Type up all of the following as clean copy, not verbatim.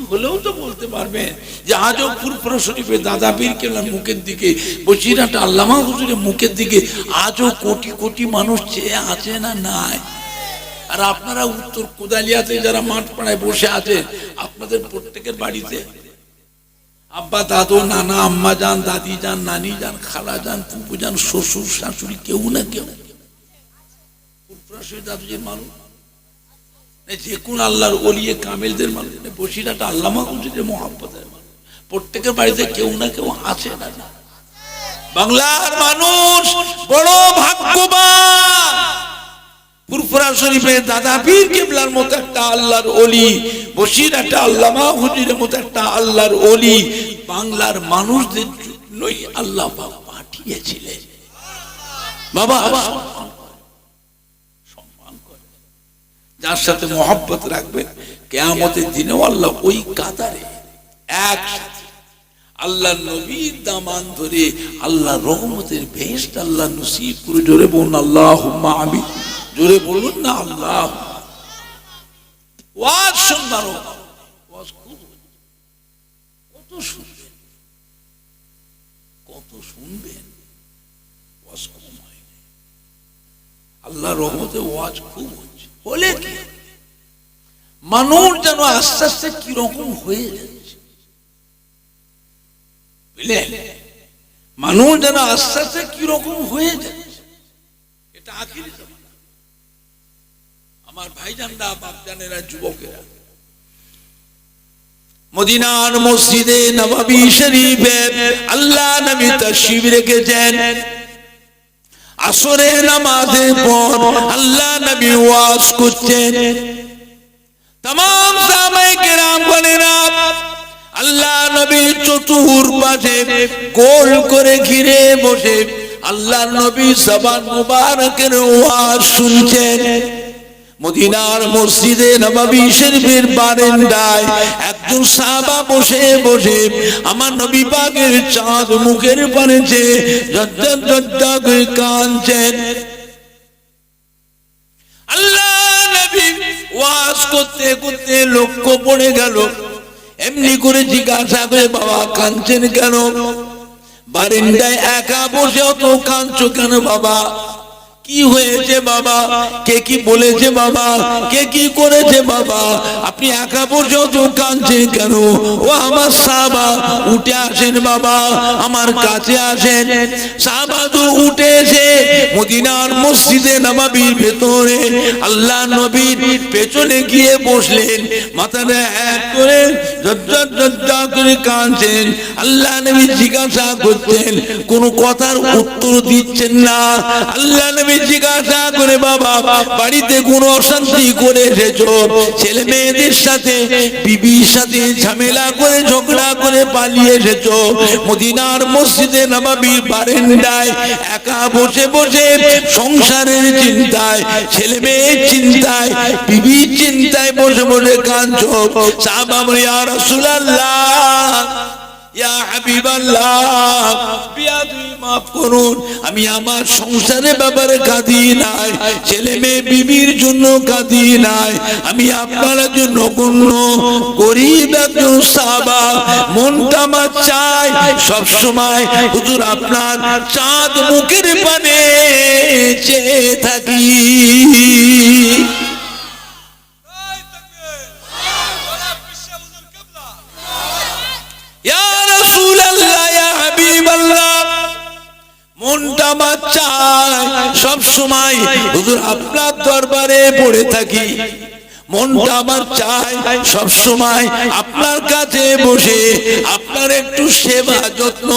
হলেও তো বলতে পারবেন যে আজও ফুরফুরা শরীফে দাদা পীর কেবলার মুখের দিকে, বসিরহাটে আল্লামা হুজুরের মুখের দিকে আজও কোটি কোটি মানুষ চেয়ে আছে না নাই? আর আপনারা উত্তর কোদালিয়াতে যারা মাঠ পাড়ায় বসে আছেন, আপনাদের প্রত্যেকের বাড়িতে আব্বা, দাদু, নানা, আম্মা যান, দাদি যান, নানি যান, খালা যান, ফুপু যান, শ্বশুর শাশুড়ি কেউ না কেউ ফুরফুরা শরীফ দাদুজির মানুষ, যে কোন আল্লাহর ওলিয়ে কামেলদের মানুষ, বসিরহাট আল্লামা হুজুরের মহব্বতের মানুষ, প্রত্যেকের বাড়িতে কেউ না কেউ আছে না? বাংলার মানুষ বড় ভাগ্যবান, ফুরফুরা শরীফের দাদা পীর কেবলার মতো একটা আল্লাহর ওলি, বসিরহাটে আল্লামা হুজুরের মতো একটা আল্লাহর ওলি বাংলার মানুষদের জন্যই আল্লাহ পাক পাঠিয়েছিলেন। বাবা যার সাথে মহব্বত রাখবেন, কিয়ামতের দিনেও আল্লাহ ওই কাতারে একসাথে আল্লাহর নবীর দামান ধরে আল্লাহ রহমতের বেহেশত আল্লাহ নসিব করে। জোরে বলুন আল্লাহুম্মা আমিন, জোরে বলুন না আল্লাহ। ওয়াজ শুনবার ওয়াজ খুব কত শুনবেন, কত শুনবেন, ওয়াজ কম হয় না। আল্লাহর রহমতে ওয়াজ খুব হচ্ছে, হলে কি মানুষ যেন আস্তে আস্তে কিরকম হয়ে যাচ্ছে, বুঝলেন? মানুষ যেন আস্তে আস্তে কিরকম হয়ে যাচ্ছে, এটা আখিরি জামানা। আমার ভাইজানরা, বাপজানেরা, যুবকেরা, মদিনার মসজিদে নববী শরীফে আল্লাহ নবী তাশরীফ রেখেছেন। আসরের নামাজের পর আল্লাহ নবী ওয়াজ করছেন। तमाम साहाबाए किराम गणेरा আল্লাহ নবী চতুর্পাশে গোল করে ঘিরে বসে আল্লাহর নবী জবান মুবারকের ওয়াজ শুনছেন। মদিনার মসজিদে নববী শরীফের বারান্দায় একজন সাহাবা বসে বসে আমার নবী পাকের চাঁদ মুখের পানে চেয়ে ঝরঝর ঝরঝর করে কাঁদছেন। আল্লাহ নবী ওয়াজ করতে করতে লক্ষ্য পড়ে গেল, এমনি করে জিজ্ঞাসা করে, বাবা কাঁদছেন কেন? বারান্দায় একা বসে অত কাঁদছো কেন বাবা? কি হয়েছে বাবা? কে কি বলেছে বাবা? কে কি করেছে বাবা? আপনি একা বসে অত কাঁদছেন কেন? ও আমার সাহাবা উঠে আসেন বাবা, আমার কাছে আসেন। সাহাবা তো উঠে এসে মদিনার মসজিদে নববীর ভেতরে আল্লাহ নবীর পেছনে গিয়ে বসলেন, মাথাটা এক করে ঝরঝর ঝরঝর করে কাঁদছেন। আল্লাহ নবী জিজ্ঞাসা করছেন, কোন কথার উত্তর দিচ্ছেন না। আল্লাহ নবী জিজ্ঞাসা করে, বাবা বাড়িতে কোন অশান্তি করে এসেছো? ছেলে মেয়েদের সাথে, বিবির সাথে ঝামেলা করে ঝগড়া করে পালিয়ে এসেছো? মদিনার মসজিদে নববীর বারান্দায় একা বসে বসে সংসারের চিন্তায়, ছেলে মেয়ের চিন্তায়, বিবির চিন্তায় বসে বসে কাঁদছো। সাহাবা বলে, ইয়া রাসূলুল্লাহ, ইয়া হাবিবাল্লাহ, বিয়াদুই মাফ করুন, আমি আমার সংসারের ব্যাপারে কাঁদি নাই, ছেলে মেয়ে বিবির জন্য কাঁদি নাই, আমি আপনার জন্য কোন গরিব একজন সাহাবা, মনটা আমার চাই সব সময় হুজুর আপনার চাঁদ মুখের পানে চেয়ে থাকি। মনটা আমার চায় সব সময় হুজুর আপনার দরবারে পড়ে থাকি, মনটা আমার চায় সব সময় আপনার কাছে বসে আপনার একটু সেবা যত্ন,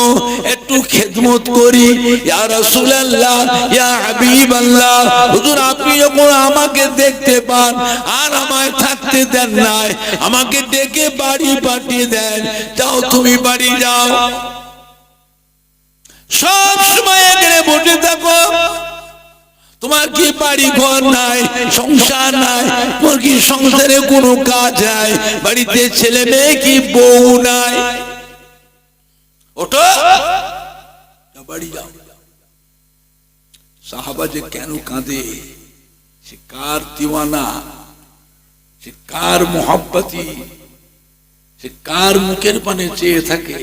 একটু খেদমত করি। ইয়া রাসূলুল্লাহ, ইয়া হাবিবাল্লাহ, হুজুর আপনি যখন আমাকে দেখতে পান আর আমায় থাকতে দেন নাই, আমাকে ডেকে বাড়ি পাঠিয়ে দেন, যাও তুমি বাড়ি যাও, সব সময় এখানে বসে থাকো। তোমার কি বাড়ি ঘর নাই, সংসার নাই? তোমার কি সংসারে কোনো কাজ নাই? বাড়িতে ছেলে মেয়ে কি বউ নাই? ওঠো, বাড়ি যাও। সাহাবা যে কেন কাঁদে, সে কার দিওয়ানা, সে কার মোহাব্বতি, সে কার মুখের পানে চেয়ে থাকে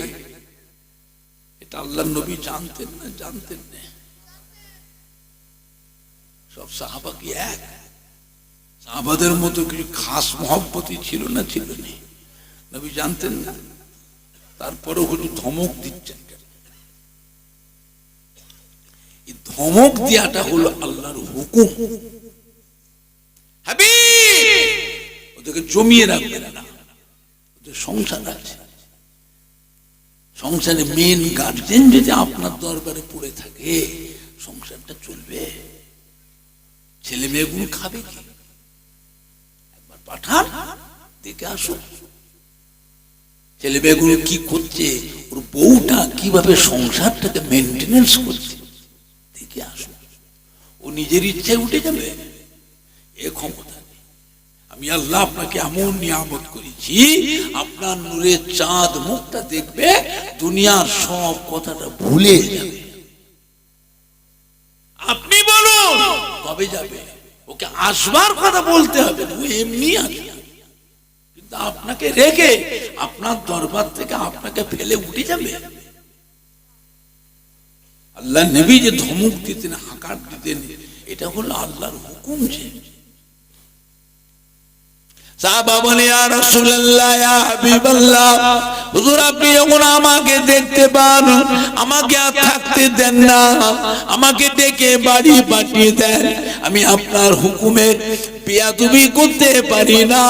এটা আল্লাহর নবী জানতেন না? জানতেন না। সব সাহাবা কি এক? সাহাবাদের মতো কিছু খাস মহব্বতই ছিল না? ছিল না। নবী জানতেন না? তারপরে হুজুর ধমক দিচ্ছেন। এই ধমক দেওয়াটা হলো আল্লাহর হুকুম। হাবিব ওদেরকে জমিয়ে রাখবেন না, ওদের সংসার আছে। সংসারে মেন গার্জেন যদি আপনার দরবারে পড়ে থাকে সংসারটা চলবে? ছেলে মেয়েগুলো খাবে কি? একবার পাঠান, দেখে আসুন ছেলে মেয়েগুলো কি করছে, ওর বউটা কিভাবে সংসারটাকে মেনটেনেন্স করছে, দেখে আসুন। ও নিজের ইচ্ছায় উঠে যাবে? এ ক্ষমতা নেই। আমি আল্লাহ আপনাকে এমন নিয়ামত করেছি, আপনার নূরের চাঁদ মুখটা দেখবে, দুনিয়ার সব কথাটা ভুলে যাবে। আপনি বলুন কবে যাবে? ওকে আসবার কথা বলতে হবে, ও এমনি আসবে। কিন্তু আপনাকে রেখে আপনার দরবার থেকে আপনাকে ফেলে উঠে যাবে? আল্লাহ নবী যে ধমক দিতেন, হাঁকার দিতেন, এটা হলো আল্লাহর হুকুম। যে সাহাবা বলে, ইয়া রাসূলুল্লাহ, ইয়া হাবিবাল্লাহ, হুজুর আপনি যখন আমাকে দেখতে পান, আমাকে আর থাকতে দেন না, আমাকে ডেকে বাড়ি পাঠিয়ে দেন, আমি আপনার হুকুমের বেয়াদবি করতে পারি না।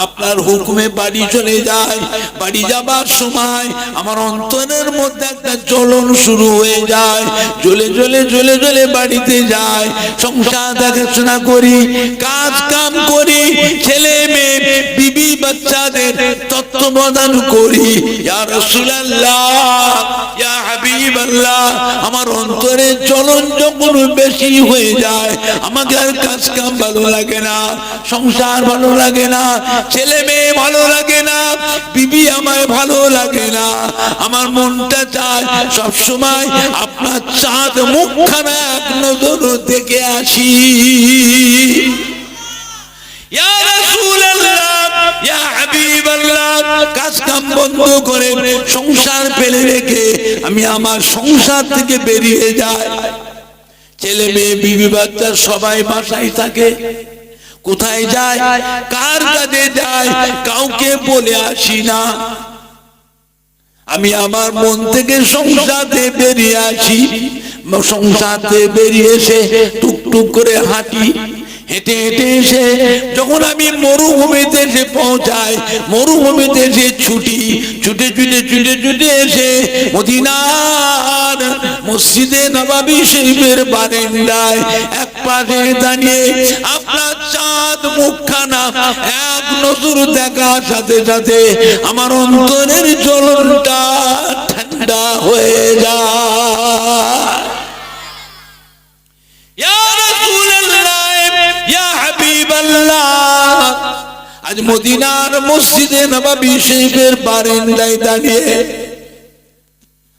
আপনার হুকুমে বাড়ি চলে যায়। বাড়ি যাবার সময় আমার অন্তরের মধ্যে একটা জ্বলন শুরু হয়ে যায়, জ্বলে জ্বলে জ্বলে জ্বলে বাড়িতে যায়। সংসার দেখাশোনা করি, কাজ কাম করি, ছেলে মেয়ে বিবি বাচ্চাদের তত্ত্বাবধান করি। ইয়া রাসূলুল্লাহ, ইয়া হাবিবাল্লাহ, আমার অন্তরের জ্বলন যখন বেশি হয়ে যায়, আমাকে আর কাজ কাম ভালো লাগে না, সংসার ভালো লাগে না, ছেলে মেয়ে ভালো লাগে না, বিবি আমায় ভালো লাগে না। আমার মনটা চায় সব সময় আপনার চাঁদ মুখখানা এক নজর দেখে আসি। ইয়া রাসূলুল্লাহ, ইয়া হাবিবাল্লাহ, কাজ কাম বন্ধ করে সংসার ফেলে রেখে আমি আমার সংসার থেকে বেরিয়ে যাই। ছেলে মেয়ে বিবি বাচ্চা সবাই বাসায় থাকে। কোথায় যায়, কার কাছে যায়, কাউকে বলে আসি না। আমি আমার মন থেকে সংসারে বেরিয়ে আসি। সংসারে বেরিয়ে এসে টুকটুক করে হাঁটি, হেঁটে হেঁটে এসে যখন আমি মরুভূমিতে এসে পৌঁছাই, মরুভূমিতে এসে ছুটি, ছুটে ছুটে ছুটে ছুটে এসে মদিনার মসজিদে নববী শরীফের বারান্দায় এক পাশে দাঁড়িয়ে আপনার চাঁদ মুখখানা এক নজর দেখার সাথে সাথে আমার অন্তরের জ্বলনটা ঠান্ডা হয়ে যায়। ইয়া রাসূলুল্লাহ, ইয়া হাবিবাল্লাহ, আজ মদিনার মসজিদে নববী শরীফের বারান্দায় দাঁড়িয়ে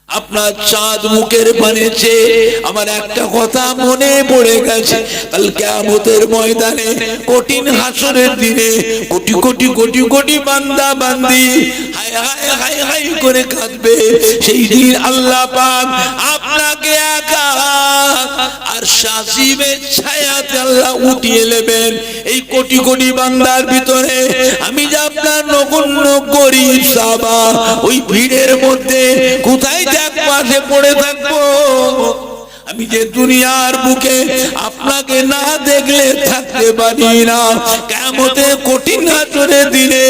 আপনার চাঁদ মুখের বানিয়েছে। আমার একটা কথা মনে পড়ে গেছে, কাল কিয়ামতের ময়দানে কঠিন হাসরের দিনে কোটি কোটি কোটি কোটি বান্দা বান্দি হায় হায় হায় হায় করে কাঁদবে। সেই দিন আল্লাহ পাক আপনাকে একা আর শাসিবের ছায়াতে আল্লাহ উঠিয়ে নেবেন। এই কোটি কোটি বান্দার ভিতরে আমি যে আপনার নগণ্য গরীব সাহাবা, ওই ভিড়ের মধ্যে কোথায় এক পাশে পড়ে থাকবো। আমি যে দুনিয়ার বুকে আপনাকে না দেখলে থাকতে পারি না, কিয়ামতের কঠিন হাসরের দিনে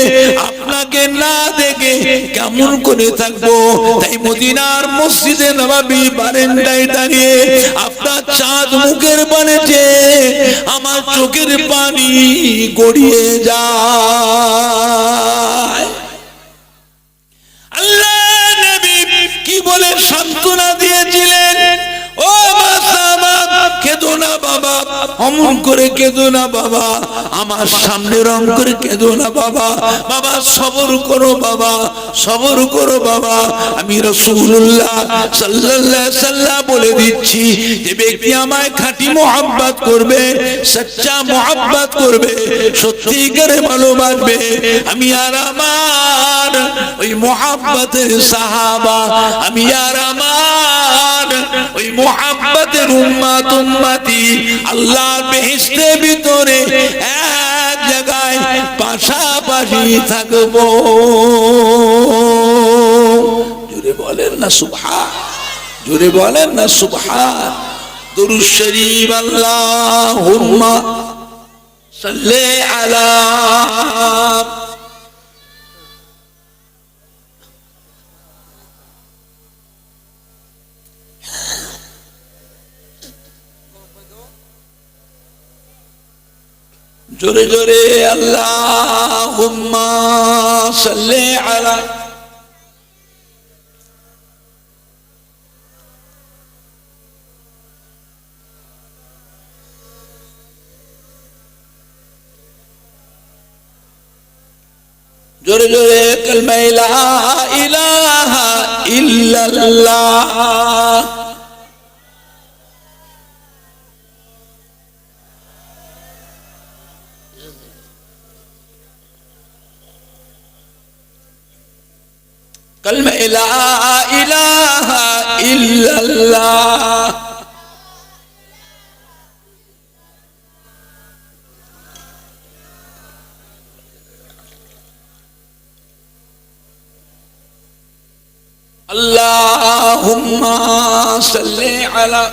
আপনাকে না দেখে কেমন করে থাকবো। তাই মদিনার মসজিদে নববী বারান্দায় দাঁড়িয়ে আপনার চাঁদ মুখের বানিয়েছে, আমার চোখের পানি গড়িয়ে যায়। আল্লাহ নবী কি বলে সান্ত্বনা দিয়েছিলেন, ও মা সাহাবা কেঁদো না বাবা, করে কেঁদো না বাবা, আমার সামনে রং করে কেঁদো না বাবা, বাবা সবর করো বাবা, সবর করো বাবা। আমি রাসূলুল্লাহ সাল্লাল্লাহু আলাইহি সাল্লাম বলে দিচ্ছি, যে ব্যক্তি আমায় খাঁটি মোহাব্বত করবে, সচ্চা মোহাব্বত করবে, সত্যিকারে ভালোবাসবে, আমি আর আমার ওই মোহাব্বতের সাহাবা, আমি আর আমার ওই মোহাব্বতের উম্মত উম্মতি আল্লাহর বেহেশতের ভিতরে এক জায়গায় পাশাপাশি থাকবো। জোরে বলেন না সুবহান, জোরে বলেন না সুবহান। দুরূদ শরীফ আল্লাহুম্মা সাল্লি আলা জোরে জোরে আল্লাহুম্মা সাল্লি আলা জোরে জোরে কালমা লা ইলাহা ইল্লাল্লাহ। কালমা লা ইলাহা ইল্লাল্লাহ। আল্লাহুম্মা সাল্লি আলা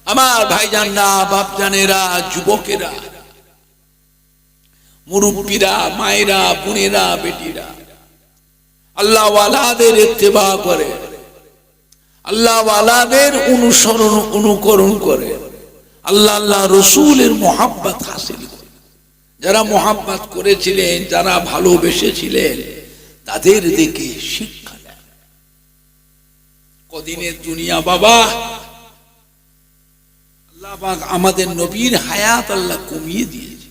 আমার ভাইজানরা, বাপজানেরা, যুবকেরা, মুরব্বীরা, মায়েরা, বোনেরা, বেটিরা, আল্লাহ ওয়ালাদের ইত্তেবা করে, আল্লাহ ওয়ালাদের অনুসরণ অনুকরণ করে, আল্লাহ আল্লাহ রসুলের মোহাব্বত হাসিল করে। যারা মোহাব্বত করেছিলেন, যারা ভালোবেসেছিলেন, তাদের দেখে শিক্ষা নেন। কদিনের দুনিয়া বাবা, আল্লাহ পাক আমাদের নবীর হায়াত আল্লাহ কমিয়ে দিয়েছে।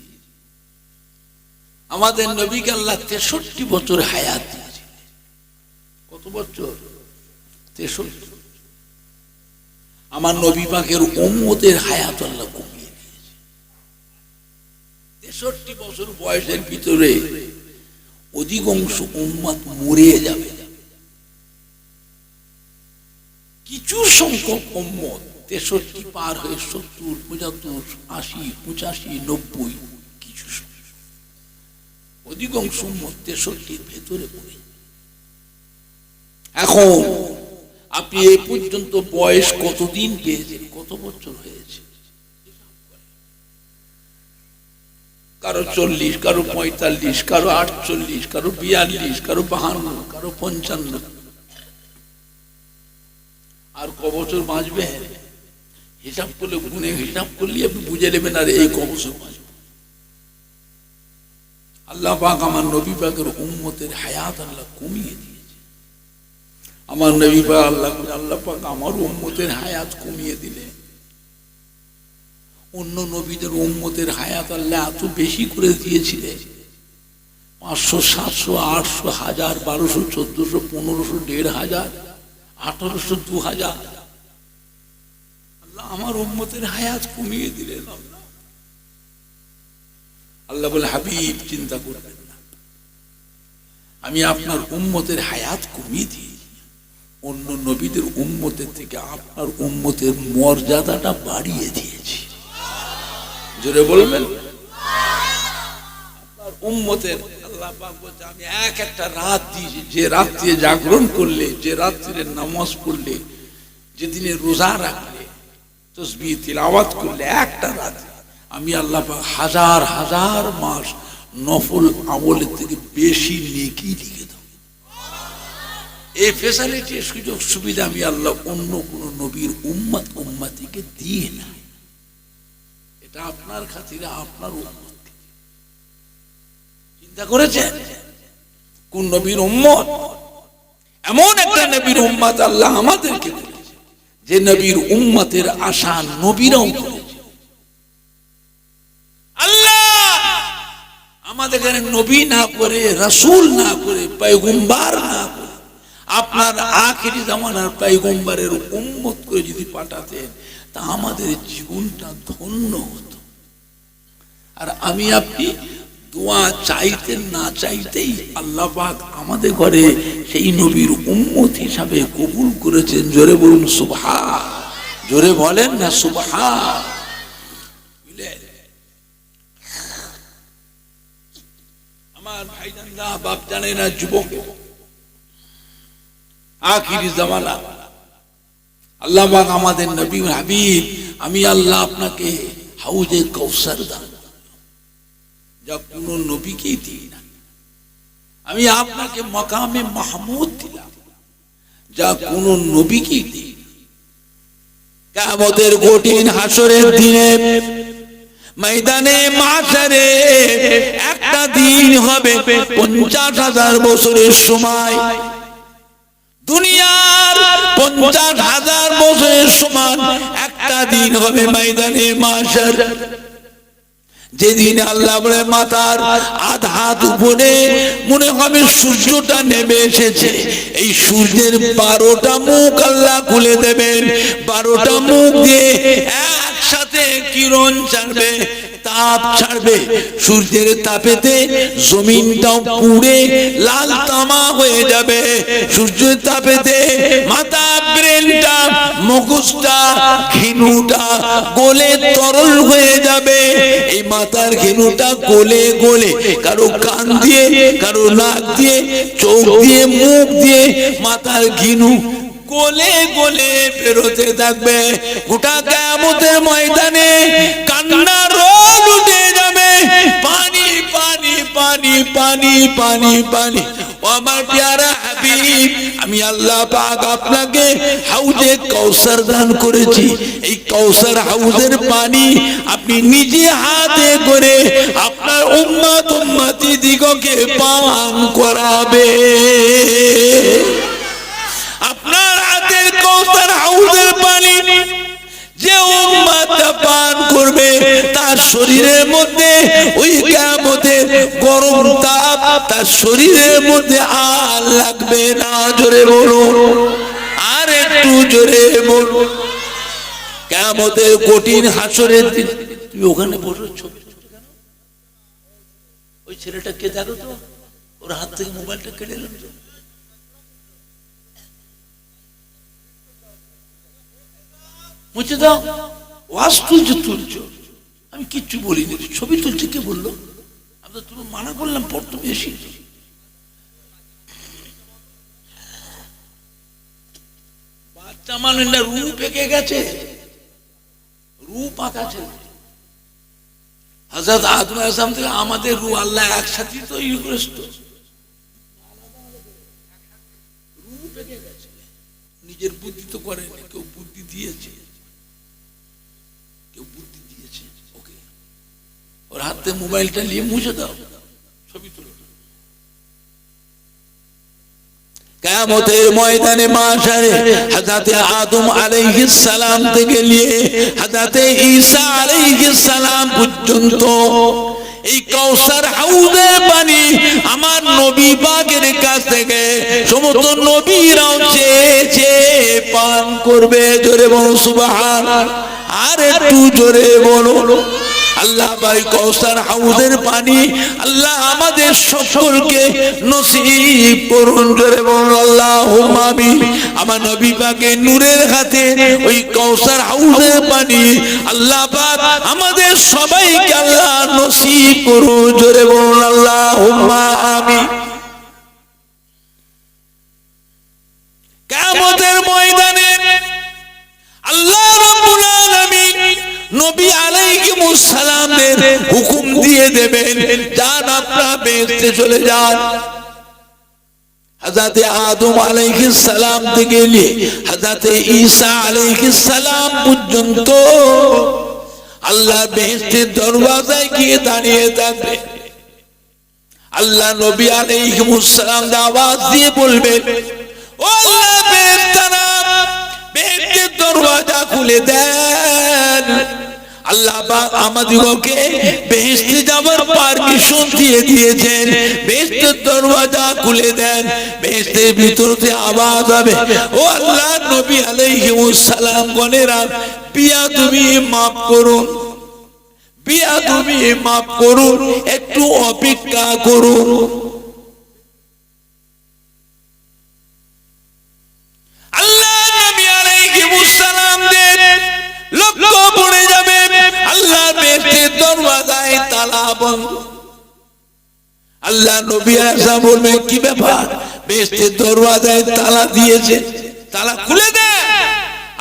আমাদের নবীকে আল্লাহ 63 বছর হায়াত দিয়েছে। কত বছর? 63। আমার নবী পাকের উম্মতের হায়াত আল্লাহ কমিয়ে দিয়েছে। 63 বছর বয়সের ভিতরে অধিকাংশ উম্মত মরে যাবে। কিছু সংখ্যক উম্মত 63 পার হয়ে 70, 75, 80, 85, 90, কিছু অধিকাংশ উম্মত 63 ভেতরে পড়ে। এখন আপনি এই পর্যন্ত বয়স কতদিন পেয়েছেন? কত বছর হয়েছে? কারো 40, কারো 45, কারো 48, কারো 42, কারো 52, কারো 55। আর ক বছর বাঁচবে হিসাব করলে, গুনে হিসাব করলে আপনি বুঝে নেবেন আর এই ক বছর বাঁচবে। আল্লাহ পাক আমার নবী পাকের উম্মতের হায়াত আল্লাহ কমিয়ে দিয়েছে। আমার নবী পাক আল্লাহ পাক আমার উম্মতের হায়াত কমিয়ে দিলে, অন্য নবীদের উম্মতের হায়াত আল্লাহ এত বেশি করে দিয়েছিলেন। 500, 700, 800, 1000, 1200, 1400, 1500, 1500, 1800, 2000। আল্লাহ আমার উম্মতের হায়াত কমিয়ে দিলেন। আল্লাহ বলে, হাবিব চিন্তা করবেন না, আমি আপনার উম্মতের হায়াত কমিয়ে দিই, অন্য নবীদের উম্মতের থেকে আপনার উম্মতের মর্যাদাটা বাড়িয়ে দিয়েছি। জোরে বলবেন। আপনার উম্মতের আল্লাহ পাক বলছে, আমি একটা রাত দিয়েছি, যে রাত্রে জাগরণ করলে, যে রাত্রে নামাজ পড়লে, যেদিনে রোজা রাখলে, তাসবিহ তিলাওয়াত করলে, একটা রাত আমি আল্লাহ পাক হাজার হাজার মাস নফল আমলের থেকে বেশি নেকি লিখে দেব। এই ফ্যাসিলিটি, সুযোগ সুবিধা আমি আল্লাহ অন্য কোন নবীর উম্মত উম্মতিকে দিয়ে না। এটা আপনার খাতিরে, আপনার উম্মত। চিন্তা করেছেন কোন নবীর উম্মত? এমন একটা নবীর উম্মত আল্লাহ আমাদেরকে দিয়েছে, যে নবীর উম্মতের আশা নবীরাও করেছে। আল্লাহ আমাদের নবী না করে, রাসূল না করে, পয়গম্বর না করে, আপনার আখিরি জামানার পয়গম্বরের উম্মত করে যদি পাঠাতেন, তা আমাদের জীবনটা ধন্য হতো। আর আমি আপনি দোয়া চাইতেন না চাইতেই আল্লাহ পাক আমাদের ঘরে সেই নবীর উম্মত হিসাবে কবুল করেছেন। জোরে বলুন সুবহান, জোরে বলেন না সুবহান। আমার ভাইজানরা, বাপ জানেরা, যুবক, আখিরি জামানা আল্লাহ পাক আমাদের নবী হাবিব, আমি আল্লাহ আপনাকে হাউজে কাউসার দান, যা কোনো নবীকেই দিই না। আমি আপনাকে মাকামে মাহমুদ দিলাম, যা কোনো নবীকেই দিই না। কিয়ামতের কঠিন হাসরের দিনে ময়দানে মাশারে একটা দিন হবে 50,000 বছরের সময়। দুনিয়ার 50,000 বছরের সমান একটা দিন হবে ময়দানে মাশার। যেদিন আল্লাহ বলে মাথার আধা হাত উপরে মনে হবে সূর্যটা নেমে এসেছে, এই সূর্যের 12টা মুখ আল্লাহ খুলে দেবেন। 12টা মুখ দিয়ে একসাথে কিরণ ছাড়বে, তাপ ছাড়বে। সূর্যের তাপেতে জমিনটাও পুড়ে লাল তামা হয়ে যাবে। সূর্যের তাপেতে মাথা, ব্রেনটা, মগজটা, ঘিনুটা গলে তরল হয়ে যাবে। এই মাথার ঘিনুটা গলে গলে কারো কান দিয়ে, কারো নাক দিয়ে, চোখ দিয়ে, মুখ দিয়ে মাথার ঘিনু গলে গলে বেরোতে থাকবে। গোটা কিয়ামতের ময়দানে কান্নার রোল উঠে যাবে। পানি পানি পানি পানি পানি পানি। ও আমার প্যারা হাবিব, আমি আল্লাহ পাক আপনাকে হাউজে কাউসার দান করেছি। এই কাউসার হাউজের পানি আপনি নিজে হাতে করে আপনার উম্মত উম্মতি দিগকে পান করাবে। আপনার হাতের কাউসার হাউজের পানি যে উম্মত পান করবে, তার শরীরের মধ্যে ওই কিয়ামতের গরম তাপ তার শরীরের মধ্যে আর লাগবে না। জোরে বলুন, আর একটু জোরে বলুন। কিয়ামতের কঠিন হাসরের দিন তুমি ওখানে বসে ছবি, ওই ছেলেটা কে দেখো তো, ওর হাত থেকে মোবাইলটা কেড়ে নিল। মুছে দাও। ওয়াজ তুলছো তুলছো, আমি কিচ্ছু বলিনি। ছবি তুলছে কে বললো? আমি তো তুমি মানা করলাম, পর তুমি এসে বাচ্চা মানুষ না, রূপ এঁকে গেছে, রূপ আঁকা ছিল। হযরত আদম আলাইহিস সালাম থেকে আমাদের রূহ আল্লাহ একসাথে তৈরি করেছিল। রূপ এঁকে গেছে, নিজের বুদ্ধি তো করেনি, কেউ বুদ্ধি দিয়েছে, কেউ বুদ্ধি দিয়েছে ওকে। ওর হাতে মোবাইলটা নিয়ে মুছে দাও, ছবি তুলো। কিয়ামতের ময়দানে মাশারে হযরত আদম আলাইহিস সালাম থেকে নিয়ে হযরত ঈসা আলাইহিস সালাম পর্যন্ত এই কাউসার হাউজের পানি আমার নবী পাকের কাছ থেকে সমস্ত নবীরাও চেয়ে পান করবে। জোরে বলো সুবহানাল্লাহ, আর একটু জোরে বলো। আল্লাহ ভাই কাউসার হাউজের পানি আল্লাহ আমাদের সকলকে নসিব করুন। জোরে বলুন আল্লাহুম্মা আমিন। আমার নবী পাকের নূরের হাতে ওই কাউসার হাউজের পানি আল্লাহ পাক আমাদের সবাইকে আল্লাহ নসিব করুন। জোরে বলুন আল্লাহুম্মা আমিন। কিয়ামতের ময়দানে আল্লাহ রাব্বুল আলামিন নবী আলাইহিস সালামের হুকুম দিয়ে দেবেন, যান আপনারা বেহেশতে চলে যান। হযরত আদম আলাইহিস সালাম থেকে নিয়ে হযরত ঈসা আলাইহিস সালাম পর্যন্ত আল্লাহ বেহেশতের দরওয়াজায় গিয়ে দাঁড়িয়ে থাকবে। আল্লাহ নবী আলাইহিস সালাম আওয়াজ দিয়ে বলবেন, ও আল্লাহ বেহেশতারা, বেহেশতের দরওয়াজা খুলে দেন। আল্লাহ পাক আমাদেরকে বেহেশতে যাওয়ার পারমিশন দিয়ে দিয়েছেন, বেহেশতের দরওয়াজা খুলে দেন। বেহেশতের ভিতর থেকে আওয়াজ হবে, ও আল্লাহ নবী আলাইহিস সালাম গণেরা, বিয়াদবি মাফ করুন, বিয়াদবি মাফ করুন, একটু অপেক্ষা করুন। আল্লাহ নবী আলাইহিস সালাম দের লক্ষ্য পড়ে যাবে, আল্লাহ বেহেশতের দরওয়াজায় তালা বন্ধ। আল্লাহ নবী আয়েশা বলবেন, কি ব্যাপার, বেহেশতের দরওয়াজায় তালা দিয়েছে, তালা খুলে দে।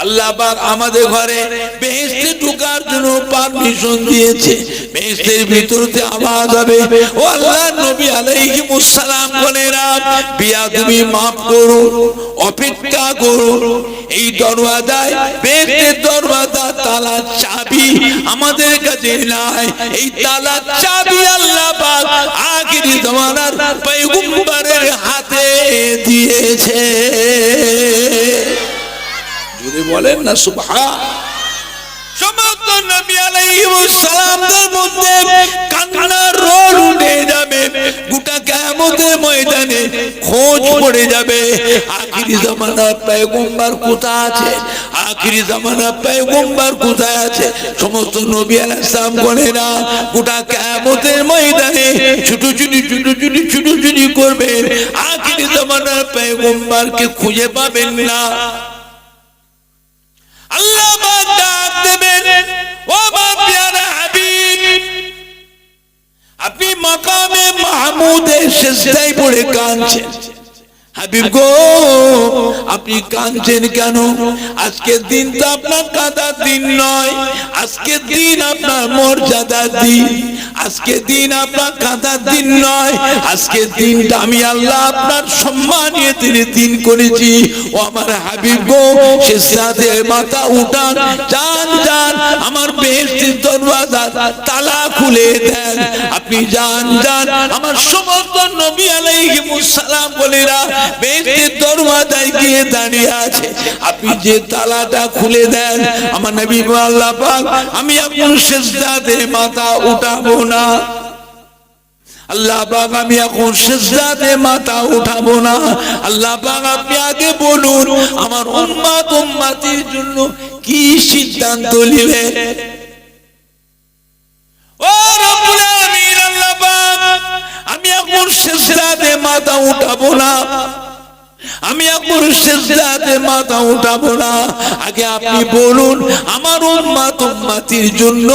আল্লাহ পাক আমাদের ঘরে বেহেশতে ঢোকার জন্য পারমিশন দিয়েছে। বেহেশতের ভিতরতে আওয়াজ হবে, ও আল্লাহ নবী আলাইহিস সালাম বলেরা, বিয়াদবি মাফ করুন, অপেক্ষা করুন। এই দরওয়াজায়, বেহেশতের দরওয়াজা তালা চাবি আমাদের কাছে নাই, এই তালা চাবি আল্লাহ পাক আখিরি জামানার পয়গম্বরের হাতে দিয়েছে। যদি বলেন না সুবহান। সমস্ত নবী আলাইহিস সালামদের মধ্যে কান্নার রোল উঠে যাবে, গোটা কিয়ামতের ময়দানে খোঁজ পড়ে যাবে, আখিরি জামানার পয়গম্বর কোথায় আছে, আখিরি জামানার পয়গম্বর কোথায় আছে। সমস্ত নবী আলাইহিস সালাম গণেরা গোটা কিয়ামতের ময়দানে ছুটোছুটি করবেন, আখিরি জামানার পয়গম্বরকে খুঁজে পাবেন না। আল্লাহ পাক ডাক দেবেন, ও আমার প্যারা হাবিব, আপনি মাকামে মাহমুদে সিজদায় পড়ে কাঁদছেন। হাবিব গো, আপনি কাঁদছেন কেন? আজকের দিন তো আপনার কাঁদার দিন নয়, আজকের দিন আপনার মর্যাদার দিন, আজকের দিন আপনার কাঁদার দিন নয়, আজকের দিনটা আমি আল্লাহ আপনার সম্মানীয় দিন করেছি। ও আমার হাবিব গো, সিজদাতে মাথা উঠান, যান যান, আমার বেহেশতের দরওয়াজা তালা খুলে দেন। আপনি যান যান, আমার সমস্ত নবী আলাইহিস সালাম বলেরা বেহেশতের দরওয়াজায় গিয়ে দাঁড়িয়ে আছে। আপনি যে তালাটা খুলে দেন, আমার নবী আল্লাহ পাক, আমি আপনার সিজদাতে মাথা উঠাবো না। আল্লাহ পাক, আমি এখন সিজদাতে মাথা উঠাবো না। আল্লাহ পাক, আপনি আগে বলুন আমার উম্মত উম্মতির জন্য কি সিদ্ধান্ত নেবেন। ও রব্বুল আলামিন, আল্লাহ পাক, আমি এখন সিজদাতে মাথা উঠাবো না, আমি এখন সিজদাতে মাথা উঠাবো না। আগে আপনি বলুন আমার উম্মত উম্মতির জন্য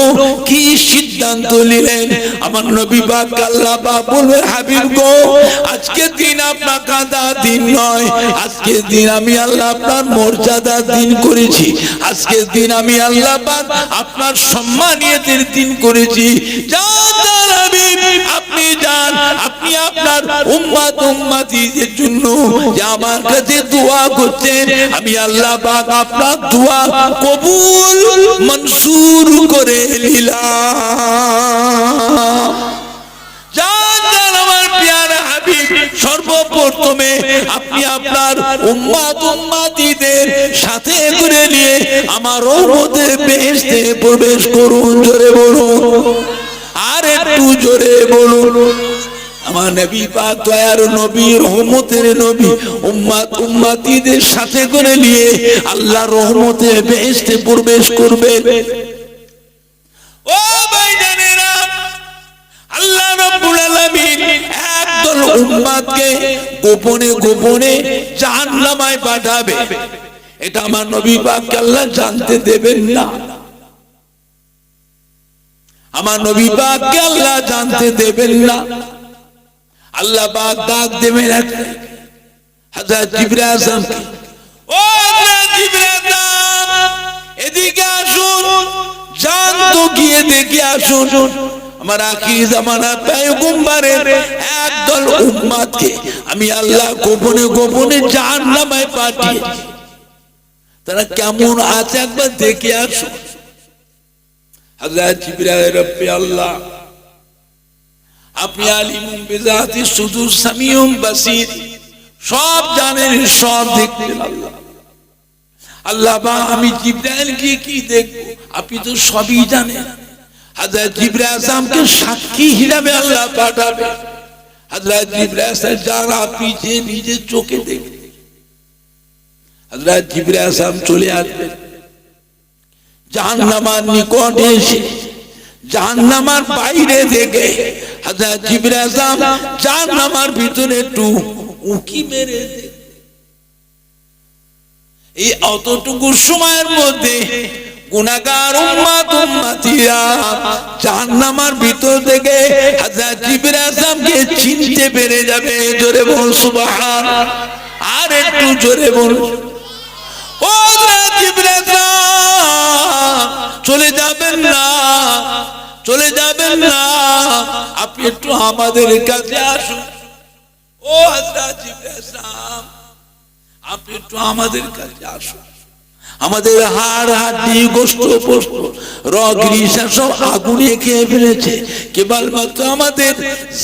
কি সিদ্ধান্ত নিলেন। আমার নবী পাক আল্লাহ পাক বলবেন, হাবিব গো, আজকের দিন আপনার কাঁদা দিন নয়, আজকের দিন আমি আল্লাহ আপনার মর্যাদা দিন করেছি, আজকের দিন আমি আল্লাহ পাক আপনার সম্মানীয়তের দিন করেছি। যান হাবিব, আপনি যান, আপনি আপনার উম্মত উম্মতিদের জন্য যে আমার কাছে দোয়া করছেন, আমি আল্লাহ পাক আপনার দোয়া কবুল মনসুর করে নিলাম। যান আমার প্যারা হাবিব, সর্বপ্রথমে আপনি আপনার উম্মত উম্মতিদের সাথে করে নিয়ে আমার রহমতে বেহেশতে প্রবেশ করুন। জোরে বলুন, আর একটু জোরে বলুন। আমার নবী পাক দয়ার নবী, রহমতের নবী, উম্মত উম্মতিদের সাথে করে নিয়ে আল্লাহ রহমতে বেহেশতে প্রবেশ করবে। ও ভাইজানেরা, আল্লাহ রাব্বুল আলামিন একদল উম্মতকে গোপনে গোপনে জাহান্নামে পাঠাবে। এটা আমার নবী পাককে আল্লাহ জানতে দেবেন না, আমার নবী পাককে আল্লাহ জানতে দেবেন না। আল্লাহ পাক ডাক দেবেন হযরত জিবরাইল আযমকে, ও হযরত জিবরাইল আযম, এদিকে আসুন, যান তো গিয়ে দেখে আসুন আমার আখির জামানার পয়গম্বরের একদল উম্মতকে আমি আল্লাহ গোপনে গোপনে জাহান্নামে পাঠিয়েছি, তারা কেমন আছে একবার দেখে আসুন। হযরত জিবরাইল রব্বি আল্লাহ আপনি আলিমুম বিযাতি সুদূর সামিউম বাসীর, সব জানেন, সব দেখতেন আল্লাহ। আল্লাহ বা আমি জিবরাইলকে কি দেখব? আপনি তো সবই জানেন। হযরত জিবরাইল আযমকে সাক্ষী হিসাবে আল্লাহ পাঠাবে। হযরত জিবরাইল যারা আপনি যে নিজের চোখে দেখবেন, হযরত জিবরাইল আযম চলে আসবেন জাহান্নামের নিকটে এসে, জাহান্নামের বাইরে থেকে হযরত জিবরাইল আযম জাহান্নামের ভিতরে একটু উকি মেরে দেন। এই অতটুকু সময়ের মধ্যে গুনাহগার উম্মত উম্মতিরা জাহান্নামের ভিতর থেকে হযরত জিবরাইল আযমকে চিনতে পেরে যাবে। জোরে বল সুবহান, আর একটু জোরে বল। ও হযরত জিবরাইল আযম চলে যাবেন না, চলে যাবেন না, আপনি একটু আমাদের কাছে আসুন। ও হযরত জিবরাইল আযম আপনি একটু আমাদের কাছে আসুন। আমাদের হাড় হাড্ডি গোশত পোস্ত রগ রিশা সব আগুনে খেয়ে ফেলেছে, কেবলমাত্র আমাদের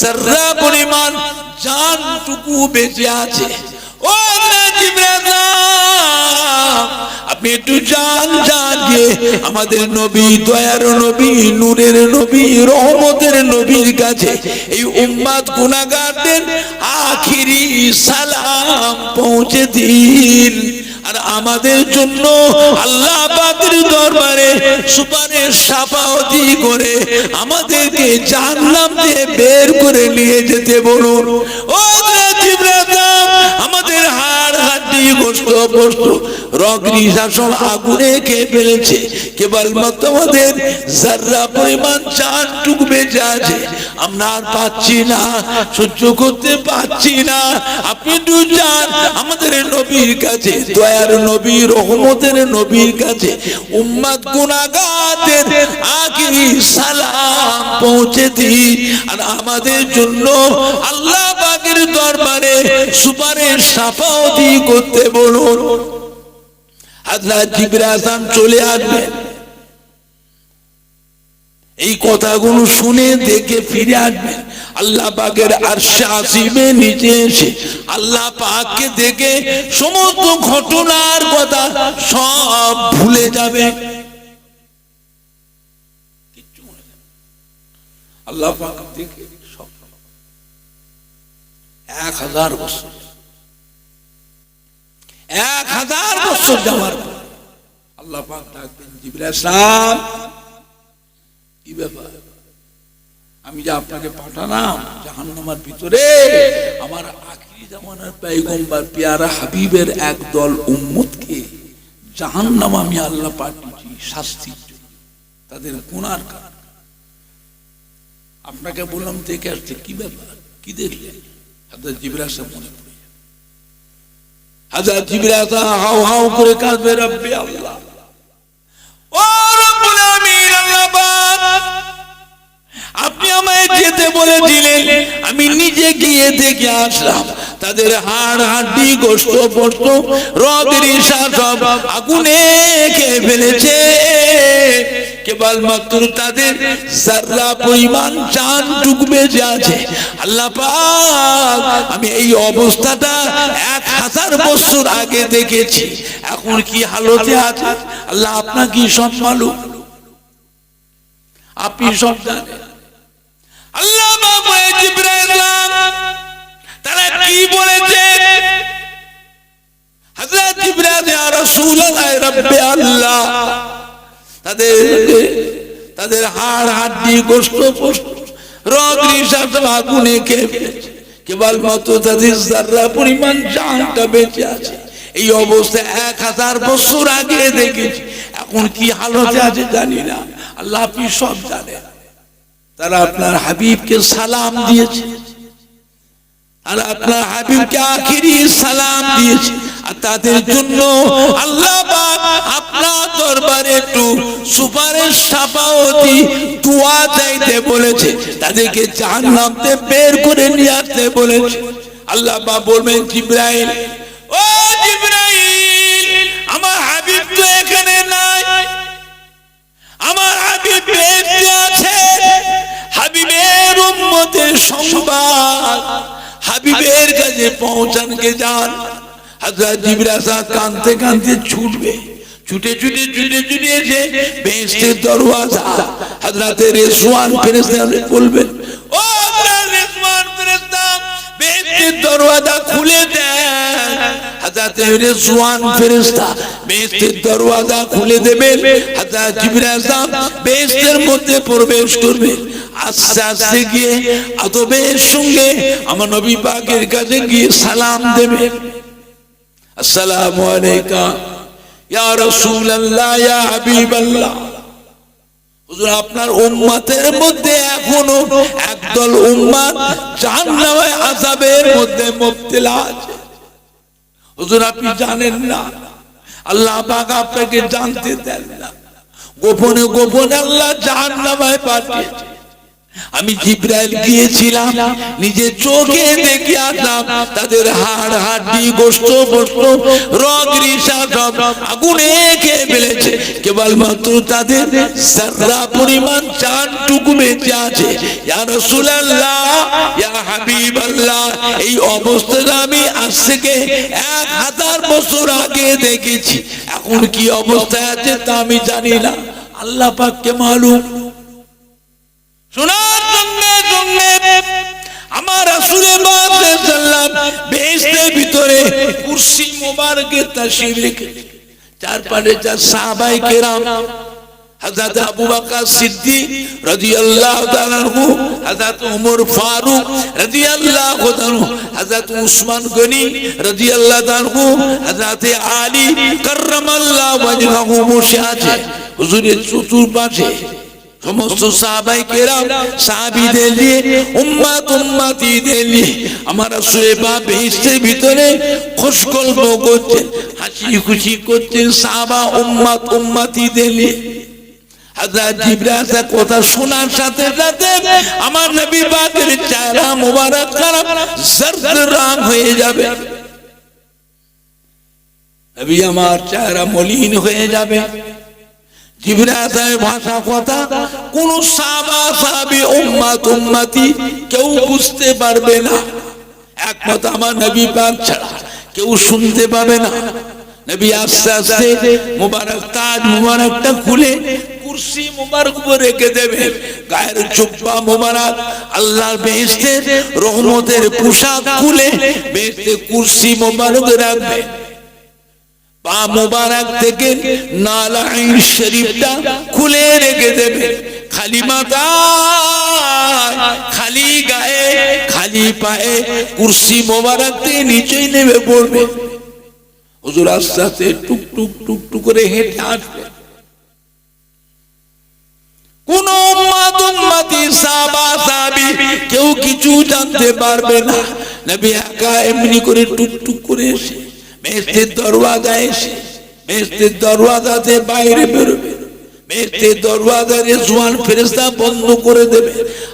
যারা পরিমাণ জানটুকু বেঁচে আছে। ও জিবরাইল আপনি একটু জান জানিয়ে আমাদের নবী, দয়ার নবী, নূরের নবী, রহমতের নবীর কাছে এই উম্মত গুনাহগারদের আখিরি সালাম পৌঁছে দিন। আর আমাদের জন্য আল্লাহ পাকের দরবারে সুপারিশ শাফাআতি করে আমাদেরকে জাহান্নাম থেকে বের করে নিয়ে যেতে বলুন। ও জিবরাইল আমাদের হাড় হাড্ডি গোশত পোস্ত রগ রিশা সব আগুনে খেয়ে ফেলেছে, কেবলমাত্র আমাদের যারা পরিমাণ জানটুকু বেঁচে আছে। আমরা আর পাচ্ছি না, সহ্য করতে পাচ্ছি না। আপনি একটু যান আমাদের নবীর কাছে, দয়ার নবী, রহমতের নবীর কাছে উম্মত গুনাহগারদের আখিরি সালাম পৌঁছে দিন। আর আমাদের জন্য আল্লাহ পাকের দরবারে সুপারিশ শাফাআতি করতে বলুন। হযরত জিবরাইল আযম চলে আসবেন, এই কথাগুলো শুনে দেখে ফিরে আসবেন। আল্লাহ পাকের আরশে আসিমে নিচে এসে আল্লাহ পাককে দেখে সমস্ত ঘটনার কথা সব ভুলে যাবে। আল্লাহ পাক দেখে সব 1000 বছর, 1000 বছর যাওয়ার পর আল্লাহ পাক ডাকবেন, জিবরাইল আলাইহিস কি ব্যাপার? আমি যে আপনাকে পাঠালাম জাহান্নামের ভিতরে আমার আখিরি জামানার পয়গম্বর পেয়ারা হাবিবের একদল উম্মতকে জাহান্নাম আমি আল্লাহ পাঠিয়েছি শাস্তির জন্য, তাদের গুনার কারণে। আপনাকে বললাম দেখে আসছে, কি ব্যাপার, কি দেখলেন? হযরত জিবরাইল মনে পড়ে যায়। হযরত জিবরাইল হাউ হাউ করে কাঁদবে, রব্বি আল্লাহ, ও রব্বুল আমিন, আল্লাহ পাক আপনি আমায় যেতে বলেছিলেন, আমি নিজে গিয়ে দেখে আসলাম। তাদের হাড় হাড্ডি গোশত পোস্ত রগ রিশা সব আগুনে খেয়ে ফেলেছে, কেবলমাত্র তাদের যারা পরিমাণ জানটুকু বেঁচে আছে। আল্লাহ পাক আমি এই অবস্থাটা 1000 বছর আগে দেখেছি, এখন কি হালতে আছে আল্লাহ আপনার কি সব মালুম, আপনি সব জানেন। আল্লাহ পাক জিবরাইল তারা কি বলেছে? হযরত জিবরাইল ইয়া রাসূলুল্লাহ রব্বি আল্লাহ তাদের হাড় হাড্ডি গোশত পোস্ত রগ রিশা সব আগুনে খেয়ে ফেলেছে, কেবলমাত্র তাদের যারা পরিমাণ জানটা বেঁচে আছে। এই অবস্থা 1000 বছর আগে দেখেছি, এখন কি হালতে আছে জানি না। আল্লাহ আপনি সব জানেন। তারা আপনার হাবিবকে সালাম দিয়েছে, আর আপনার হাবিবকে আখিরি সালাম দিয়েছে, আর তাদের জন্য আল্লাহ পাক আপনার দরবারে একটু সুপারিশ শাফাআতি দোয়া চাইতে বলেছে, তাদেরকে জাহান্নাম থেকে বের করে নিয়ে আসতে বলেছে। আল্লাহ পাক বলবেন, জিবরাইল, ও জিবরাইল, আমার হাবিব তো এখানে নাই, আমার হাবিব বেঁচে আছে, হাবিবের উম্মতের সংবাদ হাবিবের কাছে পৌঁছানকে যান। হযরত জিবরাইল কাঁদতে কাঁদতে ছুটবে, ছুটে ছুটে ছুটে ছুটে এসে বেহেশতের দরওয়াজা হযরত রিজওয়ান ফেরেশতা বলবেন, ও হযরত রিজওয়ান ফেরেশতা বেহেশতের দরওয়াজা খুলে দেন। হযরত রিজওয়ান ফেরেশতা বেহেশতের দরওয়াজা খুলে দেবেন। হযরত জিবরাইল বেহেশতের মধ্যে প্রবেশ করবেন। আস্তে আস্তে গিয়ে আদবের সঙ্গে আমার নবী পাকের কাছে গিয়ে সালাম দেবেন, আসসালামু আলাইকা ইয়া রাসূলুল্লাহ ইয়া হাবিবাল্লাহ। হুজুর আপনার উম্মতের মধ্যে এখনো একদল উম্মত জাহান্নামের আযাবের মধ্যে মুবতলা আছে। হুজুর আপনি জানেন না, আল্লাহ পাক আপনাকে জানতে দেন না, গোপনে গোপনে আল্লাহ জাহান্নামে পাঠিয়েছে। আমি জিবরাইল গিয়েছিলাম, নিজের চোখে দেখে আসলাম তাদের হাড় হাড্ডি গোশত গোশত রগ রিশা সব আগুনে খেয়ে ফেলেছে, কেবলমাত্র তাদের যারা পরিমাণ চারটুকু বেঁচে আছে। ইয়া রাসূলুল্লাহ ইয়া হাবিবাল্লাহ, এই অবস্থাটা আমি আজ থেকে 1000 বছর আগে দেখেছি। এখন কি অবস্থায় আছে তা আমি জানি না, আল্লাহ পাককে মালুম। শোনার সঙ্গে সঙ্গে আমার রাসূল পাক সাল্লাল্লাহু বেহেশতের ভিতরে কুরসি মোবারকে তাশরীফ রেখে চারপাশে চার সাহাবায়ে কেরাম, হযরত আবু বকর সিদ্দিক রাদিয়াল্লাহু তাআলা আনহু, হযরত ওমর ফারুক রাদিয়াল্লাহু তাআলা আনহু, হযরত উসমান গনি রাদিয়াল্লাহু তাআলা আনহু, হযরত আলী কাররামাল্লাহু ওয়াজহাহু বসে আছে। হুজুরের চতুর্পাশে সমস্ত সাহাবায়ে কেরাম সাহাবীদের নিয়ে উম্মত উম্মতীদের নিয়ে আমার রাসূল পাক বেহেশতের ভিতরে খুশগল্প করতেন, হাসি খুশি করতেন সাহাবা উম্মত উম্মতীদের নিয়ে। হযরত জিবরাইল কথা শোনার সাথে সাথে আমার নবী পাকের চেহারা মোবারক খারাপ জর্দ রং হয়ে যাবে, নবী আমার চেহারা মলিন হয়ে যাবে। জিবরাইলের ভাষা কথা কোন সাহাবা সাহাবী উম্মত উম্মতি কেউ বুঝতে পারবে না, একমাত্র আমার নবী পাক ছাড়া কেউ শুনতে পাবে না। নবী আস্তে আস্তে মুবারক তাজ মুবারকটা খুলে কুরসি মুবারক উপরে রেখে দেবে, গায়ের জুব্বা মুবারক আল্লাহর বেহেশতের রহমতের পোশাক খুলে বেহেশতে কুরসি মুবারক রাখবে। পা মুবারক থেকে নালাইন শরীফটা খুলে রেখে দেবে, খালি মাথায় খালি গায়ে খালি পায়ে কুরসি মুবারক থেকে নিচে নেমে পড়বে। হুজুর আস্তে আস্তে টুক টুক টুক টুক করে হেঁটে আসবে। কোন উম্মত উম্মতি সাহাবা সাহাবী কেউ কিছু জানতে পারবে না, নবী একা এমনি করে টুক টুক করে এসে বেহেশতের দরওয়াজায় এসে বেহেশতের দরওয়াজাতে বাইরে বেরোবে, বেহেশতের দরওয়াজা রিজওয়ান ফেরেশতা বন্ধ করে দেবে।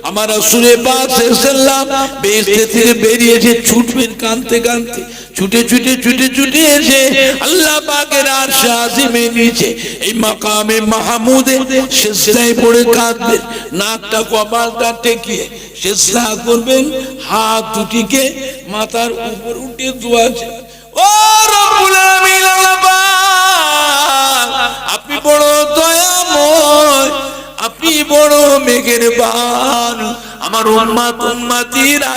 আমার রাসূল পাক সাল্লাল্লাহু বেহেশত থেকে বেরিয়ে এসে ছুটবেন কাঁদতে কাঁদতে, ছুটে ছুটে ছুটে ছুটে এসে আল্লাহ পাকের আরশে আজিমের নিচে এই মাকামে মাহমুদে সিজদায় পড়ে কাঁদবেন, নাকটা কপালটা টেকিয়ে সিজদা করবেন, হাত দুটিকে মাথার উপর উঠে দোয়া চাইবেন, ও রব্বুল আলামিন আল্লাহ পাক আপনি বড় দয়াময়, আপনি বড় মেহেরবান, আমার উম্মত উম্মতিরা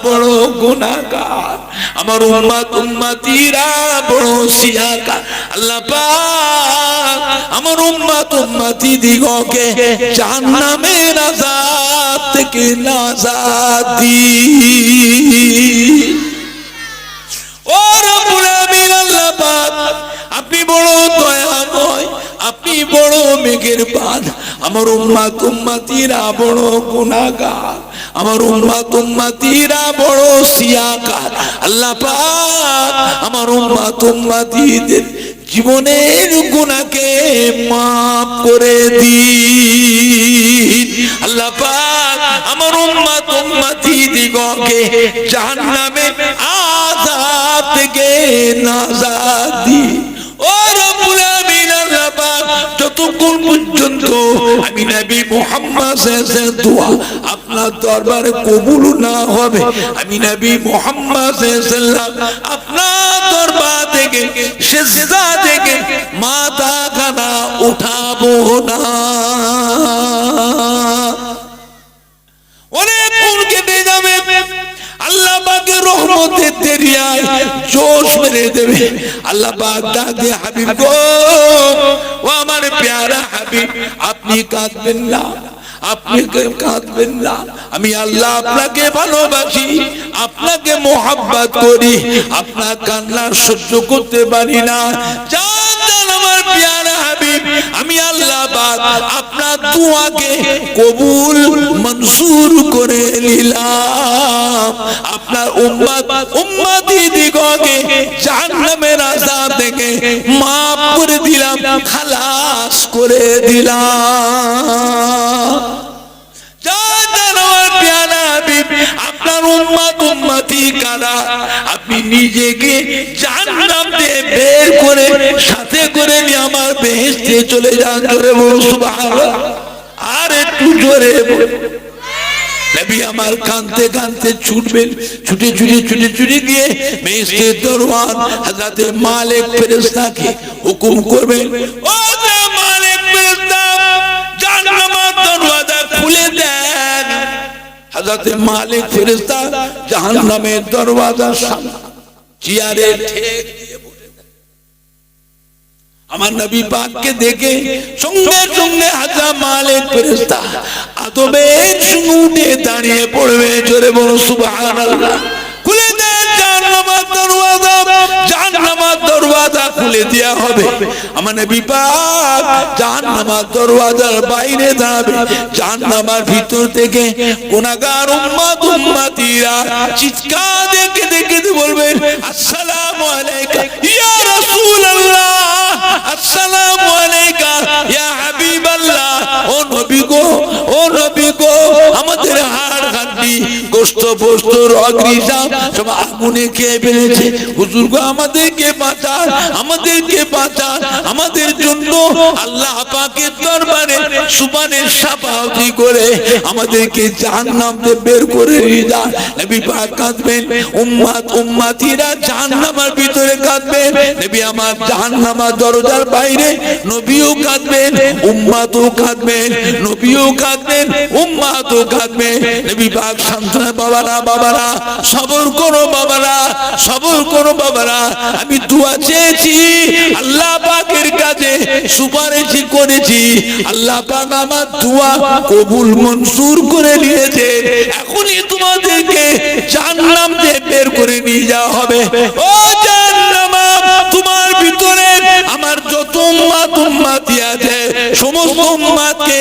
বড় গুনাহগার, আমার উম্মত উম্মতিরা বড় সিয়াকার। আল্লাহ পাক আমার উম্মত উম্মতি দিগকে জাহান্নামের আযাব থেকে নাজাত দিন। ও রব্বুল আলামিন আল্লাহ পাক আপনি বড় দয়াময়, আপনি বড় মেহেরবান, আমার উম্মত উম্মতিরা বড় গুনাহগার, আমার উম্মত উম্মতিরা বড় সিয়াকার। আল্লাহ পাক আমার উম্মত উম্মতিদের জীবনের গুনাহকে মাফ করে দিন। আল্লাহ পাক আমার উম্মত উম্মতি দিগকে জাহান্নামের আযাব থেকে নাজাত দিন। ও রব্বুল আলামিন আল্লাহ পাক যত যতক্ষণ পর্যন্ত আমি নবী মুহাম্মদ সাল্লাল্লাহু আলাইহি দোয়া আপনার দরবারে কবুল না হবে, আমি নবী মুহাম্মদ সাল্লাল্লাহু আলাইহি আপনার দরবার থেকে সিজদা থেকে মাথা খানা উঠাবো না। অনেক ফুল কেটে যাবে, আল্লাহ পাকের রহমতের দরিয়ায় জোশ মেরে দেবে। আল্লাহ পাক ডাকে, হাবিব গো, ও আমার প্যারা হাবিব, আপনি কাঁদবেন না, আপনি কাঁদবেন না। আমি আল্লাহ আপনাকে ভালোবাসি, আপনাকে মোহাব্বত করি, আপনার কান্না সহ্য করতে পারি না। জান আমার প্যারা হাবিব, আমি আল্লাহ পাক আপনার দুয়াকে কবুল মঞ্জুর করে নিলাম। আপনার উম্মতি দিগকে জাহান্নামের আযাব থেকে মাফ করে দিলাম, খালাস করে দিলাম। আপনার উম্মতি কারা, আপনি নিজেকে জাহান্নাম থেকে বের করে সাথে করে নিয়ে আমার বেহেশতে চলে যান। জোরে বলুন সুবহানাল্লাহ, আর একটু জোরে বলুন। নবী আমার কাঁদতে কাঁদতে ছুটবেন, ছুটে ছুটে ছুটে ছুটে গিয়ে বেহেশতের দরওয়ান হযরত মালিক ফেরেশতাকে হুকুম করবেন, ও মালিক ফেরেশতা, জাহান্নামের দরওয়াজা খুলে দেন। হযরত মালিক ফেরেশতা জাহান্নামের দরওয়াজার সামনে চেয়ারে ঠেক দিয়ে বসে। আমার নবী পাককে দেখে সঙ্গে সঙ্গে হযরত মালিক ফেরেশতা আদবের সঙ্গে উঠে দাঁড়িয়ে পড়বে। জোরে বলো সুবহানাল্লাহ। খুলে দেন জাহান্নামের দরওয়াজা, জাহান্নামের দরওয়াজা খুলে দেয়া হবে। আমার নবী পাক জাহান্নামের দরওয়াজার বাইরে দাঁড়াবে। জাহান্নামের ভিতর থেকে গুনাহগার উম্মতিরা চিৎকার দেখে দেখে বলবেন, আসসালামু আলাইকা ইয়া রাসূলুল্লাহ, আসসালামু আলাইকা ইয়া হাবিবাল্লাহ। ও নবী গো, ও নবী গো, আমাদের হাড় হাড্ডি গোশত পোস্ত রগরিজাম সব আগুনে খেয়ে ফেলেছে। হুজুর গো, আমাদেরকে বাঁচান, আমাদেরকে বাঁচান। আমাদের জন্য আল্লাহ পাকের দরবারে সুবহানের শাফাআতি করে আমাদেরকে জাহান্নাম থেকে বের করে নিয়ে যান। নবী পাক কাঁদবেন, উম্মতিরা জাহান্নামের ভিতরে কাঁদবেন। নবী আমার জাহান্নামের দরজার বাইরে নবীও কাঁদবেন, উম্মতও কাঁদবেন, নবীও কাঁদবেন, উম্মতও কাঁদবেন। নবী পাক সান্ত্বনা, বাবারা বাবারা সবর করো, বাবারা সবর করো, বাবারা আমি দোয়া চেয়েছি, আল্লাহ পাকের কাছে সুপারিশ করেছি, আল্লাহ পাক আমার দোয়া কবুল মঞ্জুর করে নিয়েছে। এখনই তোমাদেরকে জাহান্নাম থেকে বের করে নিয়ে যাওয়া হবে। ও জাহান্নাম, তোমার ভিতরে আমার যত উম্মতি আছে সমস্ত উম্মতকে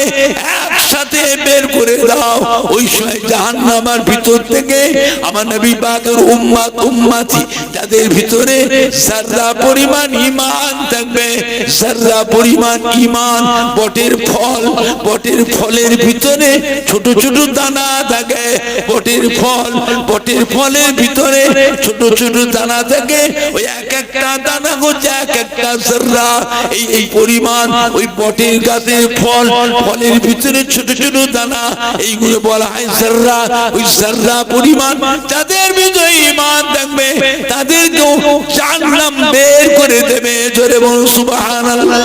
একসাথে বের করে দাও। ওই সময় জাহান্নামের ভিতর থেকে আমার নবী পাকের উম্মতি যাদের ভিতরে যারা পরিমাণ ঈমান থাকবে, যারা পরিমাণ ঈমান, বটের ফল, বটের ফলের ভিতরে ছোট ছোট দানা থাকে, বটের ফল, বটের ফলের ভিতরে ছোট ছোট দানা থাকে। ওই এক একটা দানা হচ্ছে এক একটা যারা, এই পরিমাণ ওই বটের গাছের ফল, ফলের ভিতরে ছোট ছোট দানা, এইগুলো বলা হয় যারা। ওই যারা পরিমাণ যাদের ভিতরে ঈমান থাকবে তাদেরকেও জাহান্নাম বের করে দেবে। জোরে বলুন সুবহানাল্লাহ,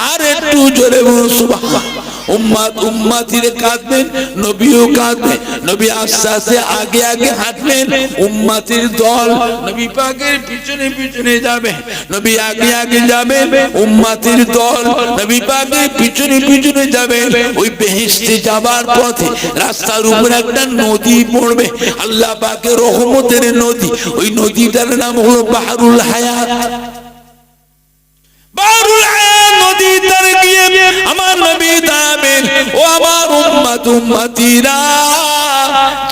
আর একটু জোরে বলুন সুবহানাল্লাহ। উম্মতিরা কাঁদবেন, নবীও কাঁদবেন। নবী আস্তে আস্তে আগে আগে হাঁটবেন, উম্মতির দল নবী পাকের পিছনে পিছনে যাবে। নবী আগে আগে যাবে, উম্মতির দল নবী পাকের পিছনে পিছনে যাবে। ওই বেহেশতে যাবার পথে রাস্তার উপরে একটা নদী পড়বে, আল্লাহ পাকের রহমতের নদী। ওই নদীটার নাম হলো বাহরুল হায়াত। বাহরুল হায়াত নদী তার গিয়ে আমার নবী দাঁড়াবেন, ও আমার উম্মতিরা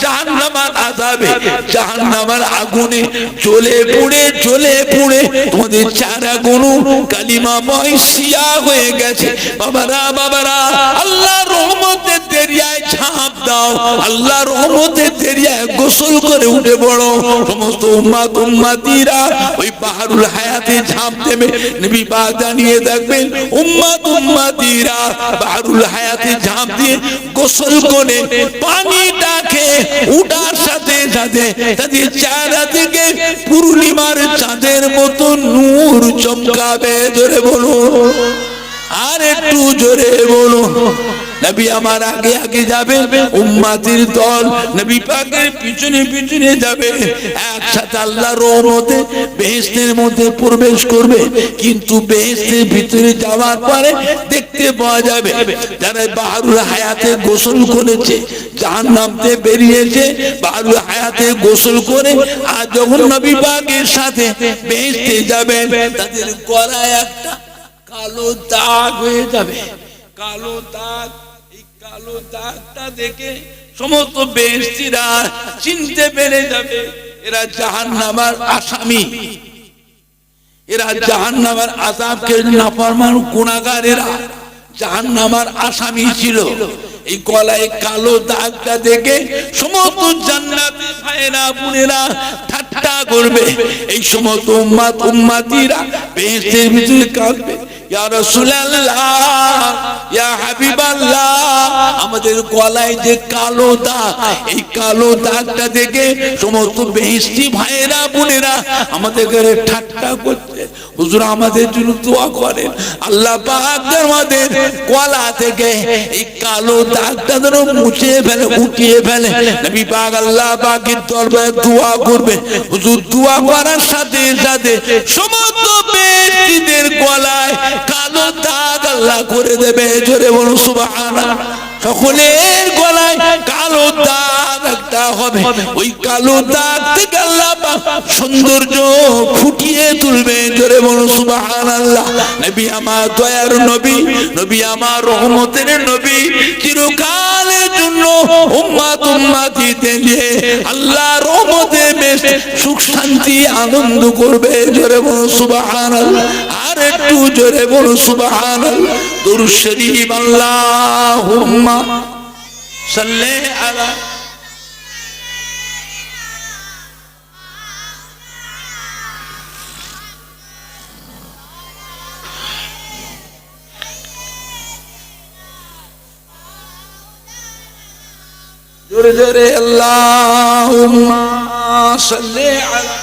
জাহান্নামের আযাবে, জাহান্নামের আগুনে জ্বলে পুড়ে জ্বলে পুড়ে তোমাদের চেহারাগুলো কালিমাময় সিয়া হয়ে গেছে। বাবারা বাবারা, আল্লাহর রহমতের দরিয়ায় ঝাঁপ দাও, আল্লাহর রহমতে তেরিয়া গোসল করে উঠে পড়ো। সমস্ত উম্মাত উম্মাতিরা ওই বাহরুল হায়াতে ঝাঁপ দেবে। নবী পাক জানিয়ে দেখবেন উম্মাত উম্মাতিরা বাহরুল হায়াতে ঝাঁপ দিয়ে গোসল করে পানিটাকে উঠার সাথে সাথে তাদের চেহারা থেকে পূর্ণিমার চাঁদের মতো নূর চমকাবে। জোরে বলুন, আর একটু জোরে বলুন। নবী আমার আগে আগে যাবে, উম্মতের দল নবী পাকের পিছনে পিছনে যাবে। একসাথে আল্লাহর রহমতে বেহেশতের মধ্যে প্রবেশ করবে। কিন্তু বেহেশতের ভিতরে যাওয়ার পরে দেখতে পাওয়া যাবে যারা বাহরুল হায়াতে গোসল করেছে, জাহান্নামতে বেরিয়েছে, বাহরুল হায়াতে গোসল করে আর যখন নবী পাকের সাথে বেহেশতে যাবে তাদের গলায় একটা কালো দাগ হয়ে যাবে। কালো দাগ, এই কালো দাগটা দেখে সমস্ত বেহেশতীরা চিনতে পেরে যাবে এরা জাহান্নামের আসামি, এরা জাহান্নামের আযাবকে নাফরমান গুনাহগার, এরা জাহান্নামের আসামি ছিল। এই গলায় কালো দাগটা দেখে সমস্ত জান্নাতি ভাইরা বোনেরা ঠাট্টা করবে। এই সমস্ত উম্মত উম্মাতিরা বেহেশতের ভিতরে কাঁদবে, ইয়া রাসূলুল্লাহ, ইয়া হাবিবাল্লাহ, আমাদের গলায় যে কালো দাগ, এই কালো দাগটা দেখে সমস্ত বেহেশতি ভাইরা বোনেরা আমাদের ঘরে ঠাট্টা করছে। হুজুর আমাদের জন্য দোয়া করেন, আল্লাহ পাক আমাদের গলা থেকে এই কালো দাগটা যেন মুছে ফেলে, উঠিয়ে ফেলে। নবী পাক আল্লাহ পাকের দরবারে দোয়া করবে। হুজুর দোয়া করার সাথে সাথে সমস্ত বেহেশতীদের গলায় কালো দাগ আল্লাহ করে দেবে। জোরে বলুন সুবহানাল্লাহ। সকলের গলায় কালো দাগ একটা হবে, ওই কালো দাগ থেকে আল্লাহ সৌন্দর্য ফুটিয়ে তুলবে। জোরে বলুন সুবহানাল্লাহ। নবী আমার দয়ার নবী, নবী আমার রহমতের নবী, চিরকালের জন্য উম্মত উম্মতিদের নিয়ে আল্লাহ রহমতে বেশ সুখ শান্তি আনন্দ করবে। জোরে বলুন সুবহানাল্লাহ, আর একটু জোরে বলুন সুবহানাল্লাহ। দুরূদ শরীফ আল্লাহুম্মা সাল্লি আলা জোরে জোরে আল্লাহুম্মা সাল্লি আলা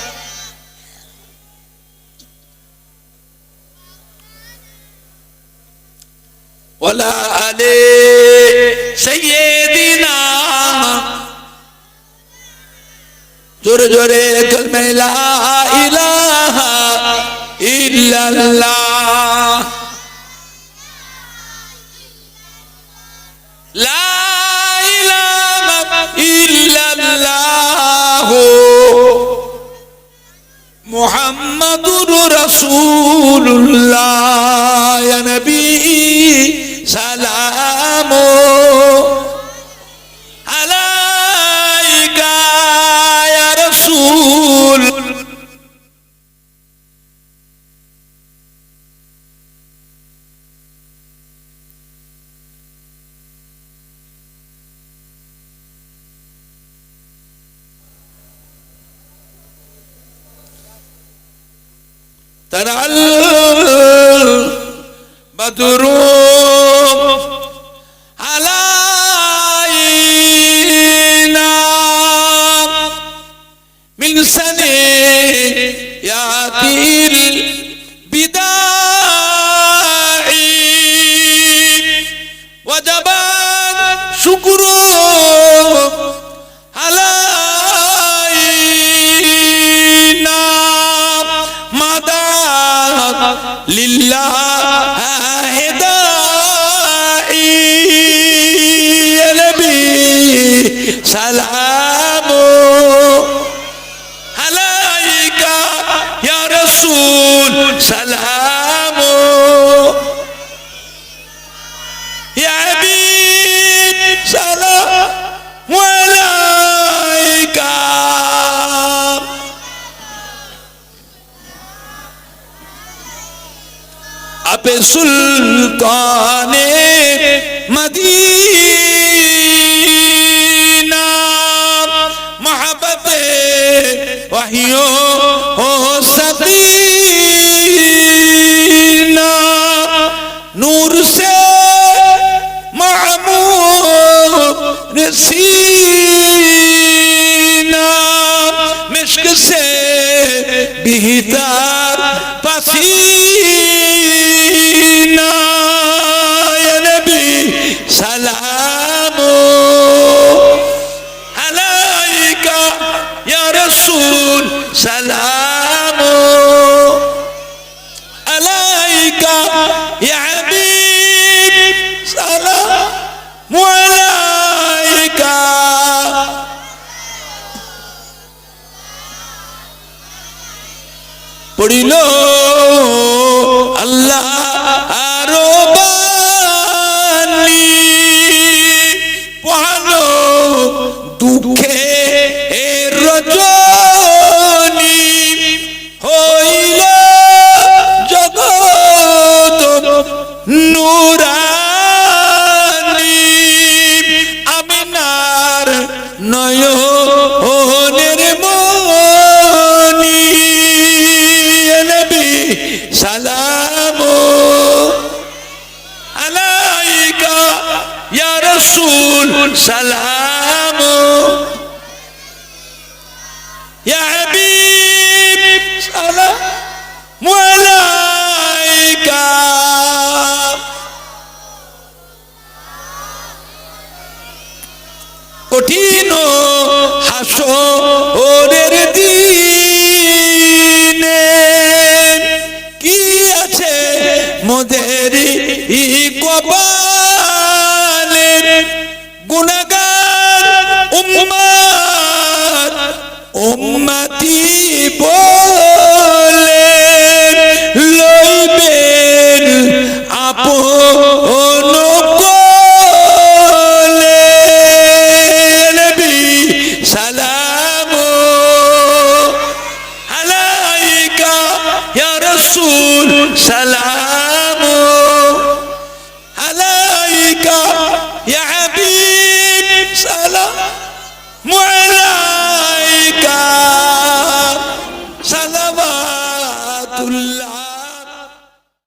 ওয়ালা আলি সাইয়্যিদিনা। জোরে জোরে কালমা লা ইলাহা ইল্লাল্লাহ, লা ইলাহা ইল্লাল্লাহ মুহাম্মাদুর রাসূলুল্লাহ। ইয়া নবী সালামু আলাইকা ইয়া রাসূল। তারাল বদরু আলাইনা মিন সানিয়াতিল বিদাই ওয়াজাবা শুকরু আলাইনা মাদা লিল্লাহ হিদাই। ইয়া নবী সালামু আলাইকা ইয়া রাসূল সালামু ইয়া হাবিব সালামু আলাইকা। আপে সুলতানে মদিনা सीना मिश्क से बीता पसीना या नबी सलाम अलैका या रसूल सलाम अलैका या हबीब सलाम अलैका। पढ़िल अल्लाह आरो बानी पढ़ालो दुखे रजनी হইল জগৎ নূরানী আমিনার নয়নের মনি নবী সালাম আলাইকা ইয়া রাসূল সালাম ইয়া হাবিব সালাম আলাইকা। কঠিন হাসরের দিনে কি আছে মোদের কপালে গুনাহগার উম্মত উম্মতি বলে লইবেন আপন কোলে নবী সালাম আলাইকা ইয়া রাসূল সালাম আলাইকা ইয়া হাবিব সালাম আলাইকা সালাওয়াতুল্লাহ।